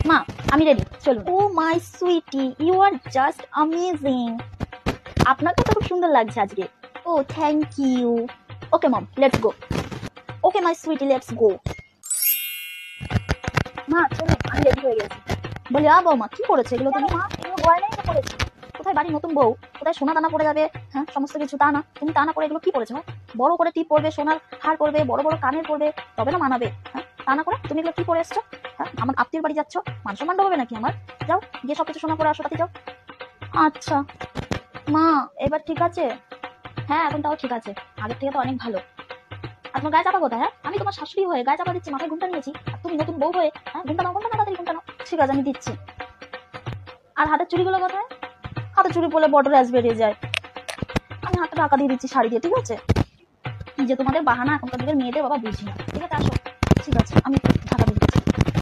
মা আমি রেডি, চলুন। Oh my sweetie, you are just amazing. আপনাকে তো খুব সুন্দর লাগছে আজকে। Oh thank you. Okay mom, let's go. Okay my sweetie, let's go. মা চলুন, আমি রেডি হয়ে গেছি। বলি বৌমা কি করেছে এগুলো তুমি? মা এগুলো গয়নাই তো করেছি। কোথায় বাড়ি নতুন বউ, কোথায় সোনা দানা পড়ে যাবে, হ্যাঁ সমস্ত কিছু তা না, তুমি তা না করে এগুলো কি পড়েছো? বড় করে টিপ পড়বে, সোনার হার পড়বে, বড় বড় কানের পড়বে, তবে না মানাবে। হ্যাঁ তা না করে তুমি এগুলো কি পরে এসছো? হ্যাঁ আমার আত্মীয় বাড়ি যাচ্ছ, মান সম্মান হবে নাকি আমার? যাও গিয়ে সবকিছু সোনা পরে আসো, তাতে যাও। আচ্ছা মা, এবার ঠিক আছে? হ্যাঁ এখন তাও ঠিক আছে, আগের থেকে তো অনেক ভালো। আর তোমার গায়ে চাপা কোথায়? হ্যাঁ আমি তোমার শাশুড়ি হয়ে গায়ে চাপা দিচ্ছি, মাথায় ঘুমটা নিয়েছি, আর তুমি নতুন বউ হয়ে হ্যাঁ ঘুমটা নাও, ঘুমটা নাও, তাড়াতাড়ি ঘুমটা নাও। ঠিক আছে আমি দিচ্ছি। আর হাতের চুড়িগুলো কোথায়? হাতের চুড়ি পরলে বড় র্যাশ বেরিয়ে যায়, আমি হাতটা ঢাকা দিয়ে দিচ্ছি শাড়ি দিয়ে, ঠিক আছে? কি যে তোমাদের বাহানা এখনকার দিনের মেয়েদের, বাবা বুঝি না। ঠিক আছে আসো। ঠিক আছে আমি